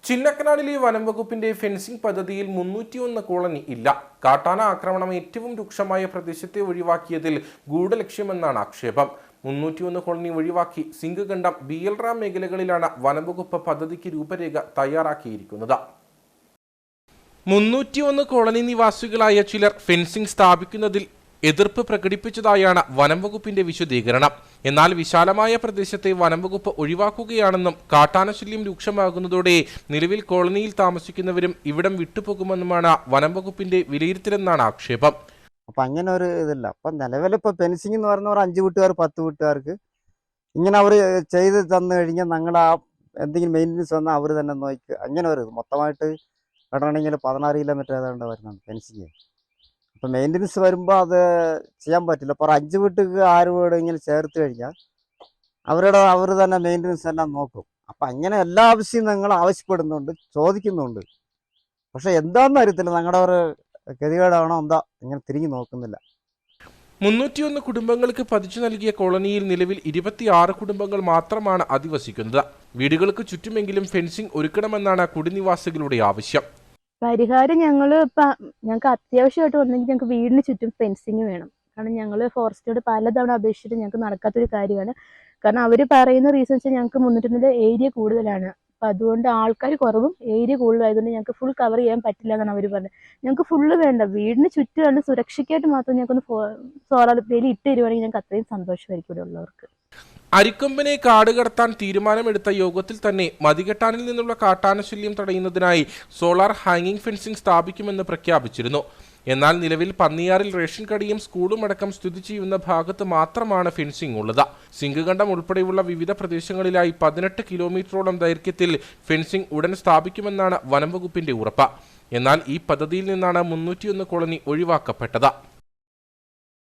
ചിന്നക്കനാലിലെ വനം വകുപ്പിന്റെ ഫെൻസിംഗ് പദ്ധതിയിൽ 301 കോളനി ഇല്ല. കാട്ടാന ആക്രമണം ഏറ്റവും രൂക്ഷമായ പ്രദേശത്തെ ഒഴിവാക്കിയതിൽ ഗൂഢലക്ഷ്യമെന്നാണ് ആക്ഷേപം. 301 കോളനി ഒഴിവാക്കി സിംഗകണ്ഠം BL റാം മേഖലകളിലാണ് വനംവകുപ്പ് പദ്ധതിക്ക് രൂപരേഖ തയ്യാറാക്കിയിരിക്കുന്നത്. 301 കോളനി നിവാസികളായ ചിലർ ഫെൻസിംഗ് സ്ഥാപിക്കുന്നതിൽ എതിർപ്പ് പ്രകടിപ്പിച്ചതായാണ് വനംവകുപ്പിന്റെ വിശദീകരണം. എന്നാൽ വിശാലമായ പ്രദേശത്തെ വനംവകുപ്പ് ഒഴിവാക്കുകയാണെന്നും കാട്ടാനശല്യം രൂക്ഷമാകുന്നതോടെ നിലവിൽ കോളനിയിൽ താമസിക്കുന്നവരും ഇവിടം വിട്ടുപോകുമെന്നുമാണ് വനംവകുപ്പിന്റെ വിലയിരുത്തലെന്നാണ് ആക്ഷേപം. അപ്പൊ അങ്ങനെ ഒരു ഇതില്ല. അപ്പൊ നിലവിലിപ്പോ ഫെൻസിംഗ് എന്ന് പറയുന്നവർ 5 വീട്ടുകാർ 10 വീട്ടുകാർക്ക് ഇങ്ങനെ അവർ ചെയ്ത് തന്നു കഴിഞ്ഞാൽ ഞങ്ങൾ ആ എന്തെങ്കിലും മെയിൻ്റനൻസ് വന്നാൽ അവർ തന്നെ നോക്കി അങ്ങനെ ഒരു മൊത്തമായിട്ട് ഇടണമെങ്കിൽ 16 കിലോമീറ്റർ ഏതാണ്ട് വരുന്നുണ്ട് ഫെൻസിങ്. അപ്പം മെയിൻ്റനൻസ് വരുമ്പോൾ അത് ചെയ്യാൻ പറ്റില്ല. അപ്പോൾ 5 വീട്ടുക്ക് 6 വീട് ഇങ്ങനെ ചേർത്ത് കഴിഞ്ഞാൽ അവർ തന്നെ മെയിൻ്റനൻസ് എല്ലാം നോക്കും. അപ്പം അങ്ങനെ എല്ലാ ആവശ്യവും ഞങ്ങൾ ആവശ്യപ്പെടുന്നുണ്ട്, ചോദിക്കുന്നുണ്ട്. പക്ഷെ എന്താണെന്ന് അറിയത്തില്ല, ഞങ്ങളുടെ ഒരു ഗതികേടാണോ എന്താ ഇങ്ങനെ തിരിഞ്ഞു നോക്കുന്നില്ല. 301 കുടുംബങ്ങൾക്ക് പതിച്ചു നൽകിയ കോളനിയിൽ നിലവിൽ 26 കുടുംബങ്ങൾ മാത്രമാണ് അധിവസിക്കുന്നത്. വീടുകൾക്ക് ചുറ്റുമെങ്കിലും ഫെൻസിംഗ് ഒരുക്കണമെന്നാണ് കുടിനിവാസികളുടെ ആവശ്യം. പരിഹാരം ഞങ്ങൾക്ക് അത്യാവശ്യമായിട്ട് വന്നെങ്കിൽ ഞങ്ങൾക്ക് വീടിന് ചുറ്റും ഫെൻസിങ് വേണം. കാരണം ഞങ്ങൾ ഫോറസ്റ്റോട് പലതവണ അപേക്ഷിച്ചിട്ട് ഞങ്ങൾക്ക് നടക്കാത്തൊരു കാര്യമാണ്. കാരണം അവർ പറയുന്ന റീസൺ വെച്ചാൽ ഞങ്ങൾക്ക് 301 ഏരിയ കൂടുതലാണ്. അപ്പം അതുകൊണ്ട് ആൾക്കാർ കുറവും ഏരിയ കൂടുതലായതുകൊണ്ട് ഞങ്ങൾക്ക് ഫുൾ കവർ ചെയ്യാൻ പറ്റില്ല എന്നാണ് അവർ പറഞ്ഞത്. ഞങ്ങൾക്ക് ഫുള്ള് വേണ്ട, വീടിന് ചുറ്റുമാണ് സുരക്ഷയ്ക്കായിട്ട് മാത്രം ഞങ്ങൾക്കൊന്ന് സോളാർ വേലി ഇട്ട് തരുവാണെങ്കിൽ ഞങ്ങൾക്ക് അത്രയും സന്തോഷമായിരിക്കും ഇവിടെ ഉള്ളവർക്ക്. അരിക്കൊമ്പനെ കാട് കടത്താൻ തീരുമാനമെടുത്ത യോഗത്തിൽ തന്നെ മതികെട്ടാനിൽ നിന്നുള്ള കാട്ടാനശല്യം തടയുന്നതിനായി സോളാർ ഹാങ്ങിങ് ഫെൻസിംഗ് സ്ഥാപിക്കുമെന്ന് പ്രഖ്യാപിച്ചിരുന്നു. എന്നാൽ നിലവിൽ പന്നിയാറിൽ റേഷൻ കടയും സ്കൂളും അടക്കം സ്ഥിതി ചെയ്യുന്ന ഭാഗത്ത് മാത്രമാണ് ഫെൻസിംഗ് ഉള്ളത്. സിംഗകണ്ഠം ഉൾപ്പെടെയുള്ള വിവിധ പ്രദേശങ്ങളിലായി 18 കിലോമീറ്ററോളം ദൈർഘ്യത്തിൽ ഫെൻസിംഗ് ഉടൻ സ്ഥാപിക്കുമെന്നാണ് വനംവകുപ്പിന്റെ ഉറപ്പ്. എന്നാൽ ഈ പദ്ധതിയിൽ നിന്നാണ് 301 കോളനി ഒഴിവാക്കപ്പെട്ടത്.